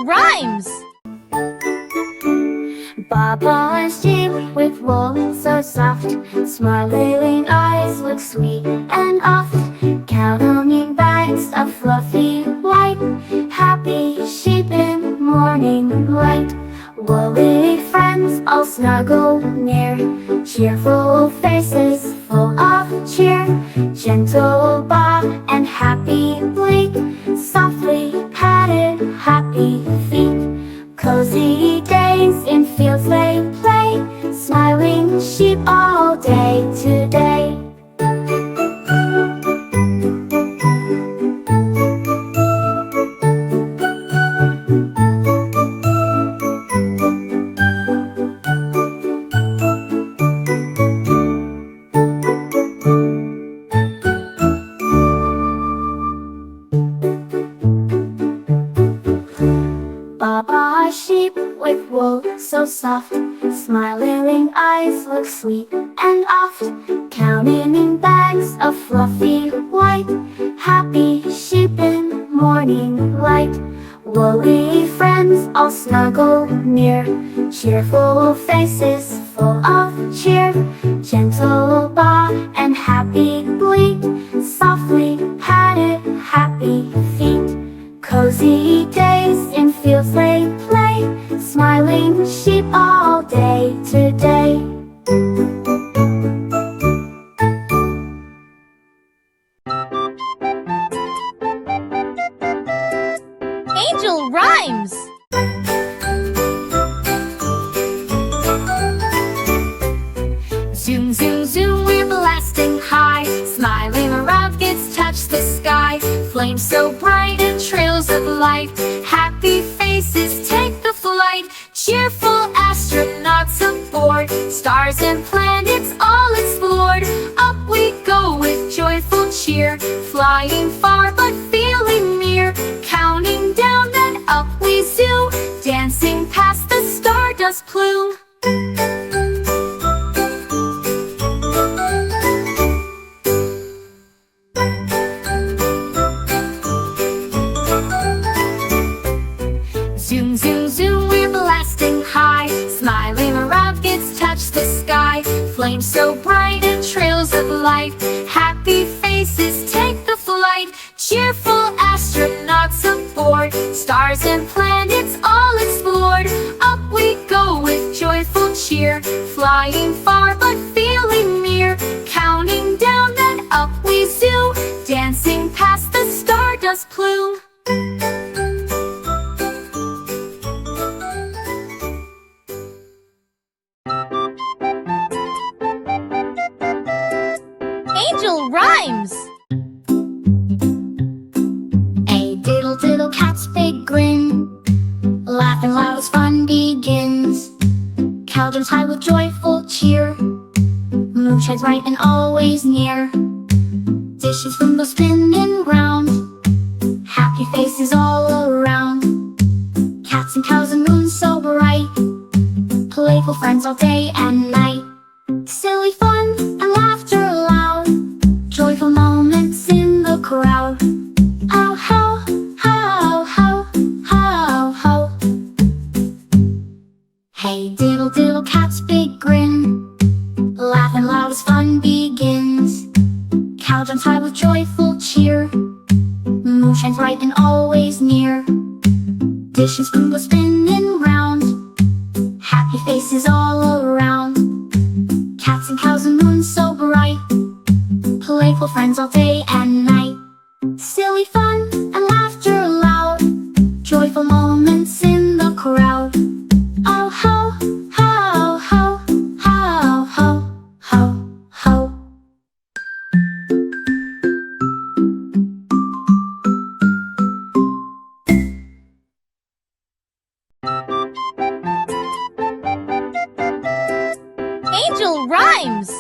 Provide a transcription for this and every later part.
Angel Rhymes! Baa Baa Sheep with wool so soft, smiling eyes look sweet and oft, counting bags of fluffy white, happy sheep in morning light. Woolly friends all snuggle near, cheerful faces full of cheer, gentle Baa and happy Bleak, softly patted happy feet. Cozy days in fields they play, smiling sheep all day today. Baa Baa sheep with wool so soft, smiling eyes look sweet and oft, counting in bags of fluffy white, happy sheep in morning light. Woolly friends all snuggle near, cheerful faces full of cheer, gentle Baa and happy Bleak, softly patted happy feet. Cozy days in fields they play, smiling sheep all day today. Angel Rhymes! Zoom, zoom, zoom, we're blasting high, smiling rockets touch the sky. Flames so bright and trails of light, happy faces take the flight. Cheerful astronauts aboard, stars and planets all explored. Up we go with joyful cheer, flying far but feeling near. Counting down then up we zoom, dancing past the stardust plume. Zoom, zoom, zoom, we're blasting high, smiling rockets touch the sky. Flames so bright and trails of light, happy faces take the flight. Cheerful astronauts aboard, stars and planets all explored. Up we go with joyful cheer, flying far but feeling near. Counting down then up we zoom, dancing past the stardust plume. Angel Rhymes! A diddle diddle cat's big grin, laughing loud as fun begins. Cauldrons high with joyful cheer, moon shines bright and always near. Dishes from the spinning round, happy faces all around. Cats and cows and moons so bright, playful friends all day and night. Silly fun and laughter loud, joyful moments in the crowd. Ow, how, how, how, how, how. Hey diddle diddle cat's big grin, laughing loud as fun begins. Cauldrons high with joyful cheer, moon shines bright and always near. Dishes from the spinning round, happy faces all around. Cats and cows and moons so bright, playful friends all day and night. Silly fun and laughter loud, joyful moments in the crowd. Oh ho, ho, ho, ho, ho, ho, ho. Angel Rhymes!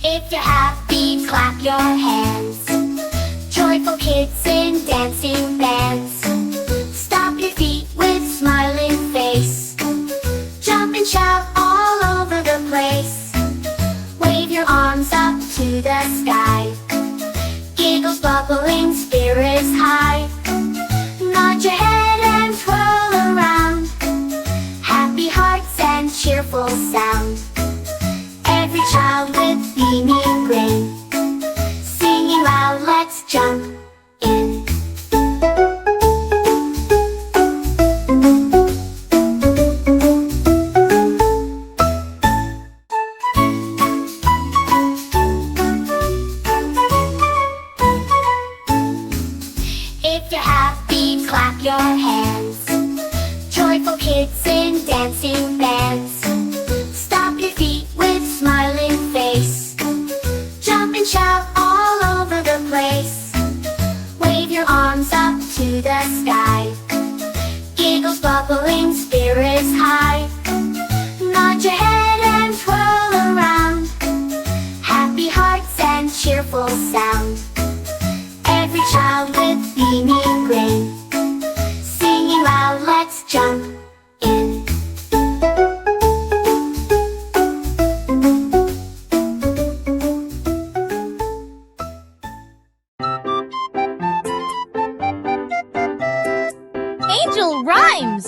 If you're happy, clap your hands. Joyful kids in dancing bands. Stomp your feet with smiling face. Jump and shout all over the place. Wave your arms up to the sky. bubbling, spirits high. Nod your head and twirl around. Happy hearts and cheerful sound. Every child with beaming grin, singing loud, let's jump in. If you're happy, clap your hands. Joyful kids in dancing bands. Stomp your feet with smiling face. Jump and shout all over the place. Wave your arms up to the sky. Giggles bubbling, spirits high. Nod your head and twirl around. Happy hearts and cheerful sound. Every child with beaming grin, singing loud, let's jump in. Angel Rhymes.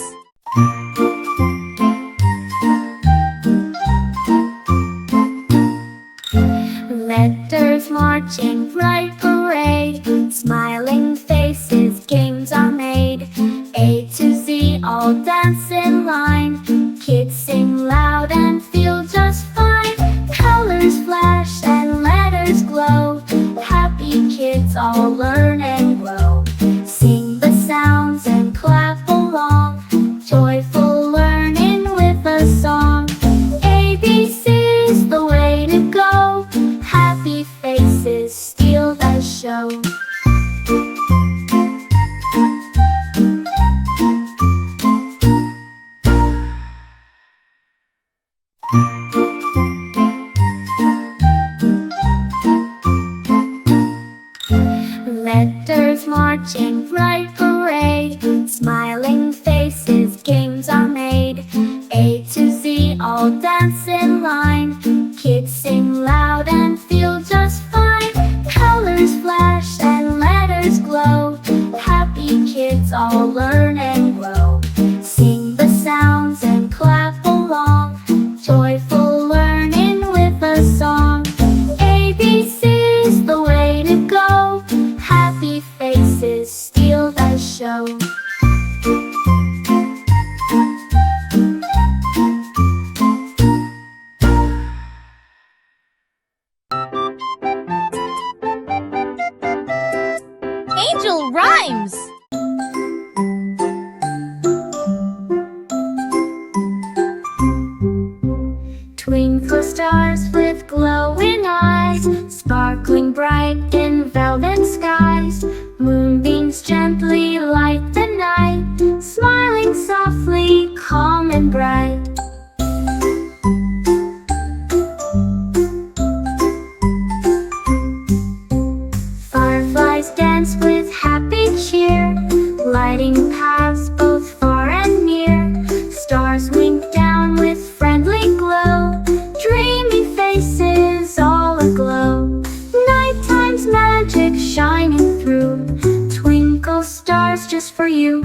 Letters marching, bright parade. Smiling faces, games are made. A to Z, all dance in line. Kids sing loud and feel just fine. Colors flash and letters glow. Happy kids all learn and grow. Sing the sounds and clap along. Joyful learning with a song. ABC's the way to go. Happy faces steal the show. Letters marching, bright parade. Smiling faces, games are made. A to Z, all dance in line. Kids sing loud and feel just fine. Colors flash and letters glow. Happy kids all learn and grow. Sing the sounds and clap along. Joyful learning with a song. ABC's the way to go. Happy faces steal the show. Angel Rhymes. Twinkle stars with glowing eyes, sparkling bright in velvet skies. Moonbeams gently light the night, smiling softly, calm and bright. Fireflies dance with happy cheer, lighting paths both far and near. Stars wink down with friendly glow, dreamy faces all aglow. Nighttime's magic shining through, twinkle stars just for you.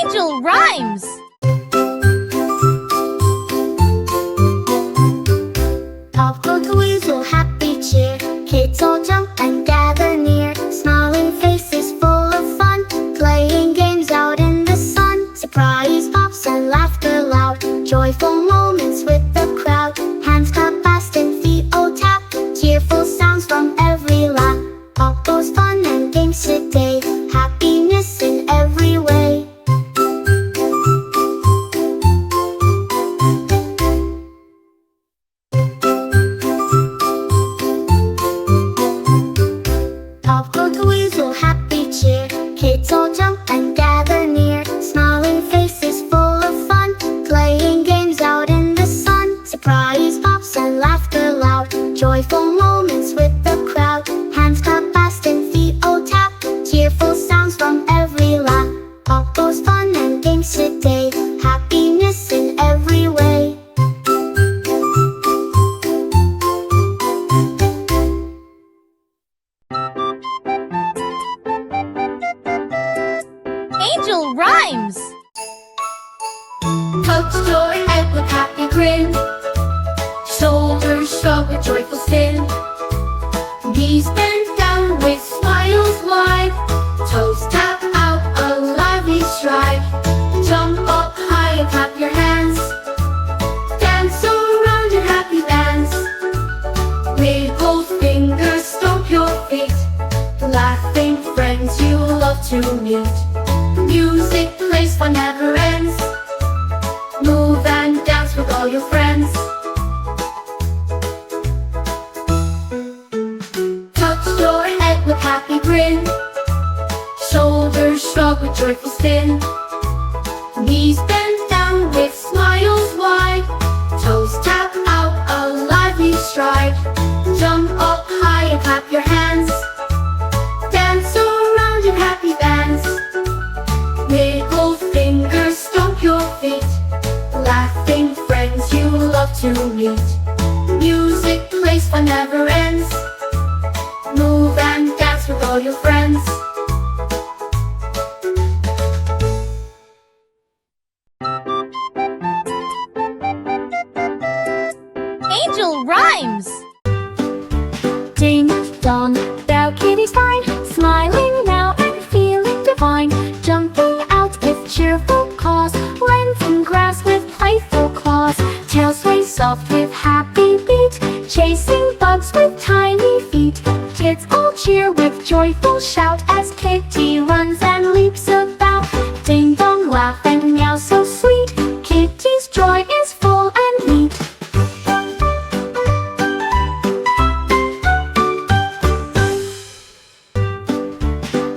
Angel Rhymes. Off go the weasel, happy cheer. Kids all jump and gather near. Smiling faces full of fun, playing games out in the sun. Surprise pops and laughter loud, joyful moments with the crowd. Hands clap fast and feet all tap, cheerful sounds from every lap. Pop goes fun and games today, happiness in every way. Touch your head with happy grin, shoulders shrug with joyful spin, knees bent down with smiles wide, toes tap out a lively stride. Jump up high and clap your hands, dance around in happy bands. Wiggle fingers, stomp your feet, laughing friends you love to meet. Music plays, fun never ends. Move and dance with all your friends. Touch your head with happy grin, shoulders shrug with joyful spin, knees bent down with smiles wide, toes tap out a lively stride. Jump up high and clap your hands, dance around in happy bands. Wiggle fingers, stomp your feet, laughing friends you love to meet. Music plays, fun never ends. Move and dance with all your friends. Angel Rhymes. Ding dong, bell kitty's fine, smiling now and feeling divine. Jumping out with cheerful caws, rents grass with playful claws. Tail sways soft with happy beat, chasing bugs with tiny feet. Kids all cheer with joyful shout as Kitty runs and leaps about. Ding dong, laugh and meow so sweet, Kitty's joy is full and neat.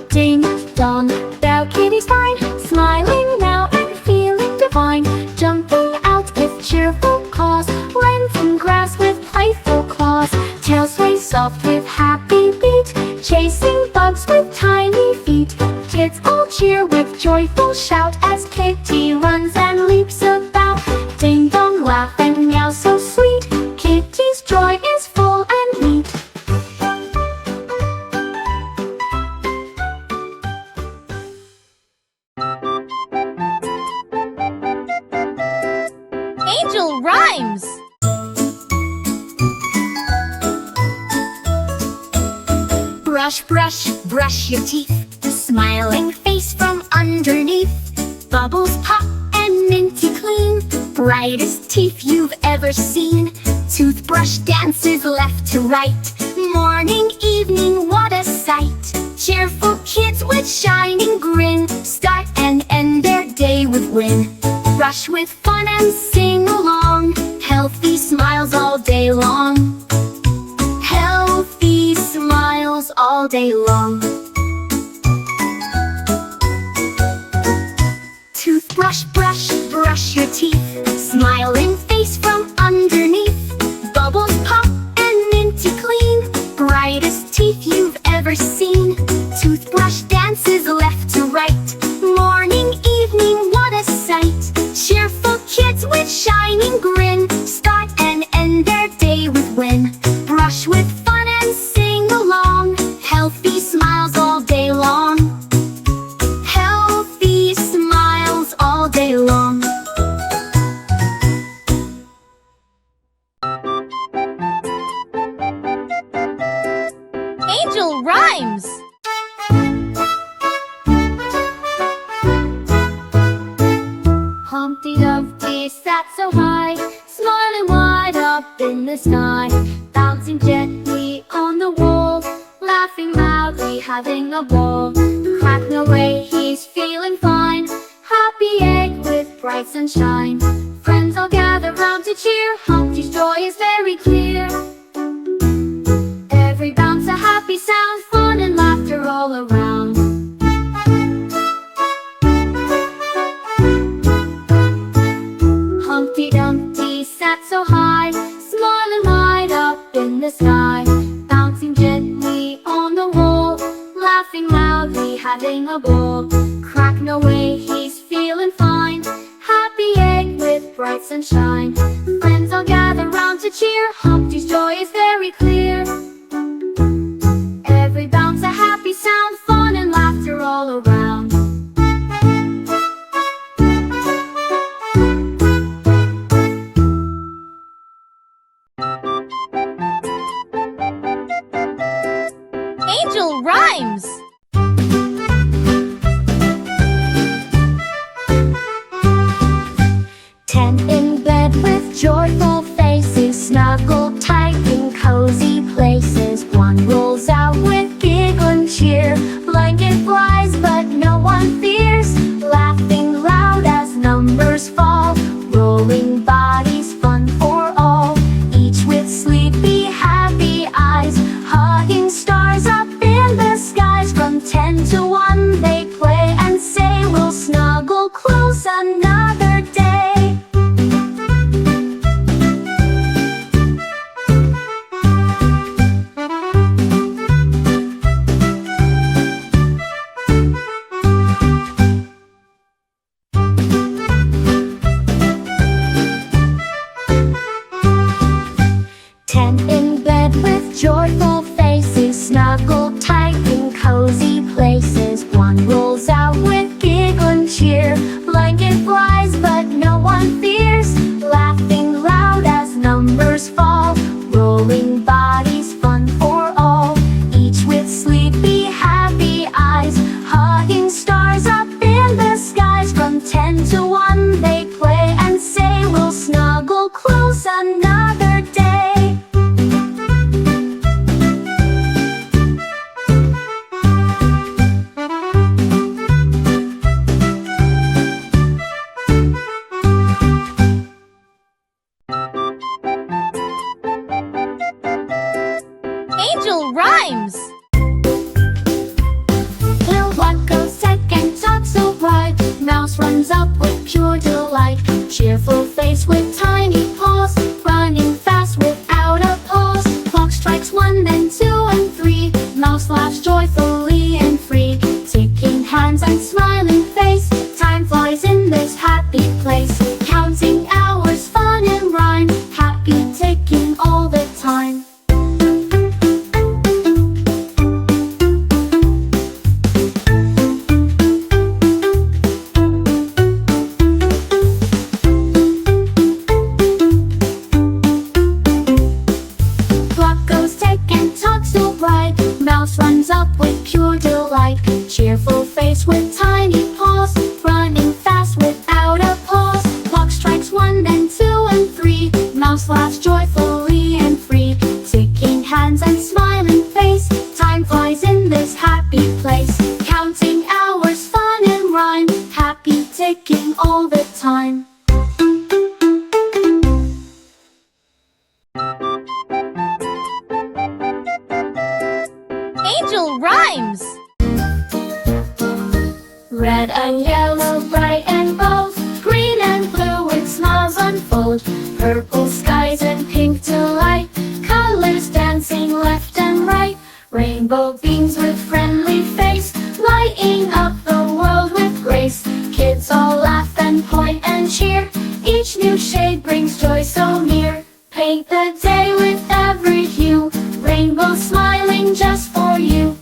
Ding dong, bell kitty's fine, smiling now and feeling divine. Jumping out with cheerful caws, rents grass with playful claws. Tail sways soft with happy beat, chasing bugs with tiny feet. Kids all cheer with joyful shout as Kitty runs and leaps about. Ding dong, laugh and meow so sweet, Kitty's joy is full and neat. Angel Rhymes. Brush, brush, brush your teeth, smiling face from underneath. Bubbles pop and minty clean, brightest teeth you've ever seen. Toothbrush dances left to right, morning, evening, what a sight. Cheerful kids with shining grin, start and end their day with win. Brush with fun and sing along, healthy smiles all day long. Healthy smiles all day long. Toothbrush, brush, brush your teeth, smiling face from underneath. Bubbles pop and minty clean, brightest teeth you've ever seen. Toothbrush dances left to right, morning, evening, what a sight. Cheerful kids with shining grin, start and end their day with win. Brush with fun and sing along, healthy smiles all day long. Healthy smiles all day long. Angel Rhymes. Humpty Dumpty sat so high, smiling wide up in the sky, bouncing gently on the wall, laughing loudly, having a ball. Crack no way, he's feeling fine, happy egg with bright sunshine. Friends all gather round to cheer, Humpty's joy is very clear. Every bounce a happy sound, fun and laughter all around. Humpty Dumpty sat so high, smiling wide up in the sky, bouncing gently on the wall, laughing loudly, having a ball. Crack no way, he's feeling fine, happy egg with bright sunshine. Friends all gather round to cheer, Humpty's joy is very clear. Every bounce a happy sound, fun and laughter all around. Ten in bed with joyful faces, snuggled tight in cozy places. One rolls out with giggle and cheer, blanket flies but no one fears. Laughing loud as numbers fall, rolling bodies fun for all. Each with sleepy happy eyes, hugging stars up in the skies. From 10 to 1 they play and say, we'll snuggle close another day. Ten in bed with joyful faces, snuggled tight in cozy places. One rolls out with giggle and cheer, blanket flies but no one fears. Laughing loud as numbers fall, rolling bodies fun for all. Each with sleepy happy eyes, hugging stars up in the skies. From 10 to 1 they play and say, we'll snuggle close another day. Angel Rhymes. Little one goes second, talks so bright. Mouse runs up with pure delight. Cheerful face with tiny paws, running fast without a pause. Clock strikes 1, then 2 and 3. Mouse laughs joyfully and free. Ticking hands and smiling face, time flies in this happy place. Counting hours, fun and rhyme, happy ticking all the time. Mouse runs up with pure delight. Cheerful face with tiny paws, running fast without a pause. Clock strikes 1, then 2 and 3. Mouse laughs joyfully and free. Ticking hands and smiling face, time flies in this happy place. Counting hours, fun and rhyme, happy ticking all the time. Angel Rhymes. Red and yellow, bright and bold, green and blue with smiles unfold. Purple skies and pink delight, colors dancing left and right. Rainbow beams with friendly face, lighting up the world with grace. Kids all laugh and point and cheer, each new shade brings joy so near. Paint the day with every hue, rainbow smiling just for you.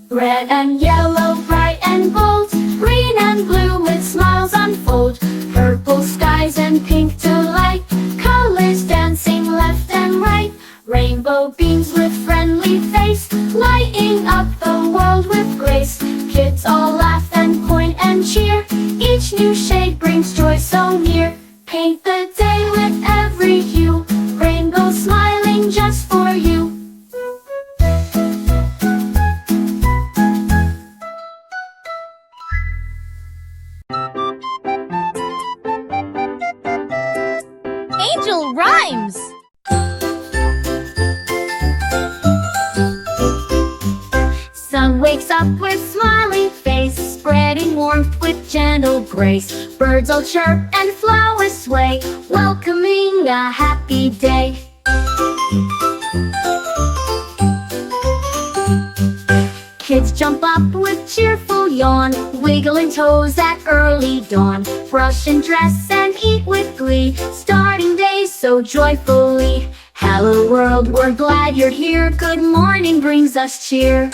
Red and yellow, bright and bold, green and blue with smiles unfold. Purple skies and pink delight, colors dancing left and right. Rainbow beams with friendly face, lighting up the world with grace. Kids all laugh and point and cheer, each new shade brings joy so near. Paint the day with every hue, rainbow smiling just for you. Angel Rhymes. Sun wakes up with smiling face, spreading warmth with gentle grace. Birds all chirp and flowers sway, welcoming a happy day. Kids jump up with cheerful yawn, wiggling toes at early dawn. Brush and dress and eat with glee, starting days so joyfully. Hello world, we're glad you're here, good morning brings us cheer.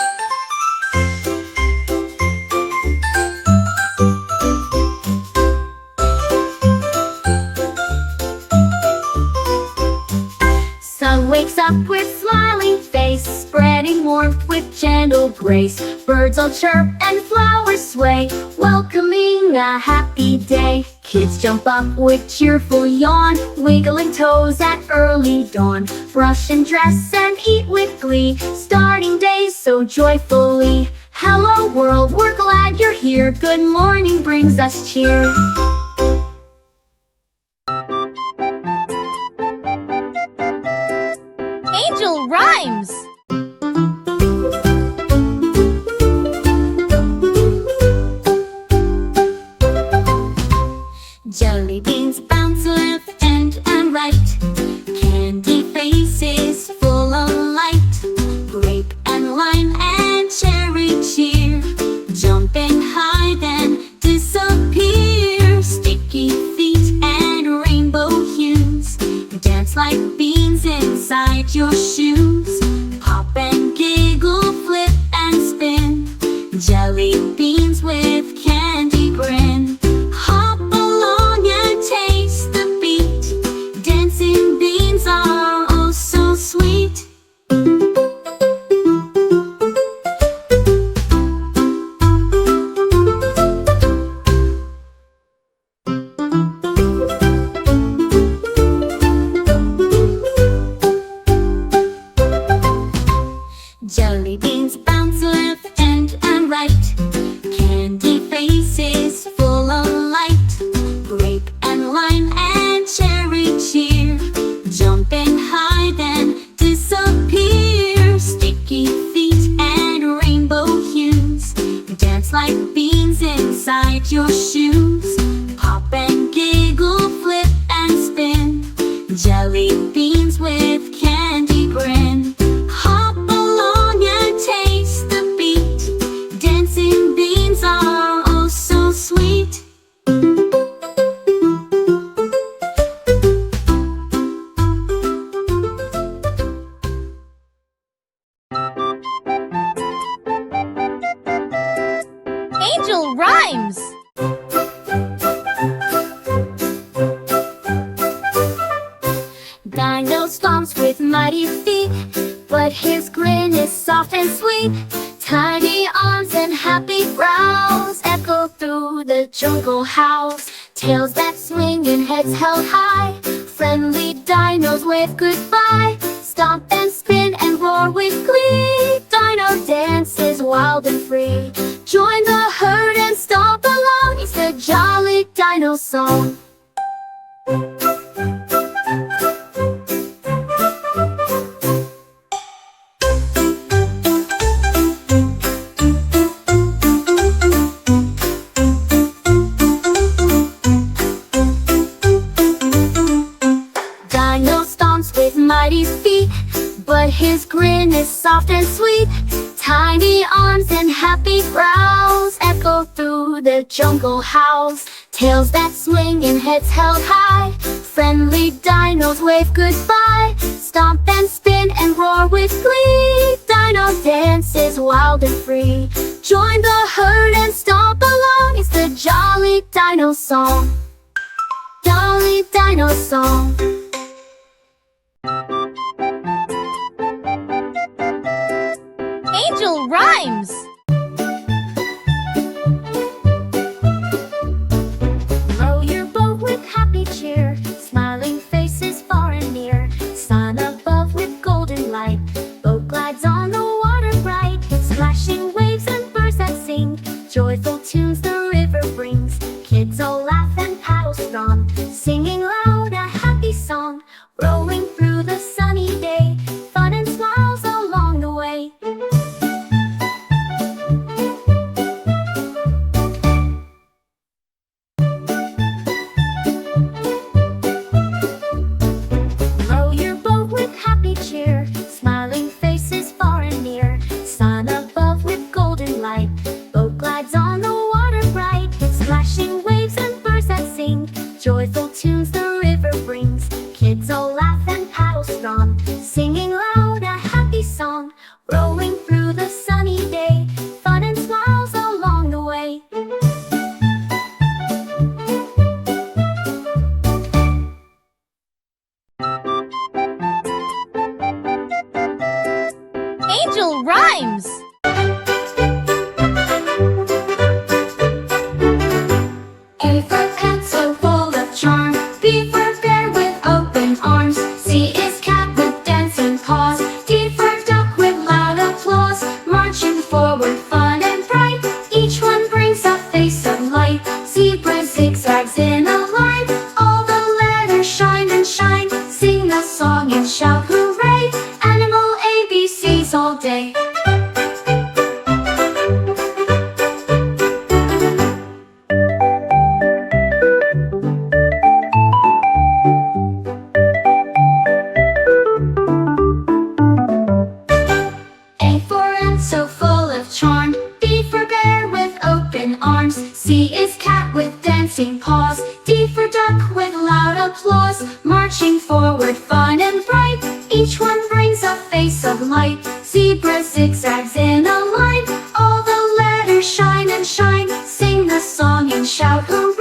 wakes up with smiling face, spreading warmth with gentle grace. Birds all chirp and flowers sway, welcoming a happy day. Kids jump up with cheerful yawn, wiggling toes at early dawn. Brush and dress and eat with glee, starting days so joyfully. Hello world, we're glad you're here. Good morning brings us cheer. Angel Rhymes. Jelly beans bounce left and right, candy faces full of light. Grape and lime and cherry cheer, jump and hide and disappear. Sticky feet and rainbow hues, dance like beans inside your shoes. Pop and giggle, flip and spin, jelly beans with candy grin. Hop along and taste the beat, dancing beans are oh so sweet. Jelly beans bounce left and right, candy faces full of light. Grape and lime and cherry cheer, jump and hide and disappear. Sticky feet and rainbow hues, dance like beans inside your shoes. Pop and giggle, flip and spin, jelly beans with candy grin. Hop along and taste the beat, dancing beans are oh so sweet. Angel Rhymes. Dino stomps with mighty feet, but his grin is soft and sweet. Tiny arms and happy growls echo through the jungle house. Tails that swing and heads held high, friendly dinos wave goodbye. Stomp and spin and roar with glee, dino dances wild and free. Join the herd and stomp along, it's the jolly dino song. Dino stomps with mighty feet, but his grin is soft and sweet. Tiny arms and happy growls echo through the jungle house. Tails that swing and heads held high, friendly dinos wave goodbye. Stomp and spin and roar with glee, dino dances wild and free. Join the herd and stomp along, it's the jolly dino song. Jolly dino song. Angel Rhymes. Row your boat with happy cheer, smiling faces far and near. Sun above with golden light, boat glides on the water bright. Splashing waves and birds that sing, joyful tunes the river brings. Kids all laugh and paddle strong, singing loud a happy song. Rowing through the sunny day, fun and smiles along the way. Row your boat with happy cheer, smiling faces far and near. Sun above with golden light, boat glides on the water bright. Splashing waves and birds that sing, joyful tunes the river brings. Kids all laugh and paddle strong, singing loud a happy song. Rowing through the sunny day, fun and smiles along the way. Angel rhymes. A for pencil full of charm. B for bear with open arms. C is cat with dancing paws. D for duck with loud applause. Marching forward, fun and bright. Each one brings a face of light. Zebra zigzags in a line. All the letters shine and shine. Sing a song and shout hooray. Animal ABCs all day. A for ant so full of charm. B for bear with open arms. C is cat with dancing paws. D for duck with loud applause. Marching forward, fun and bright. Each one brings a face of light. Zebra zigzags in a line. All the letters shine and shine. Sing the song and shout hooray.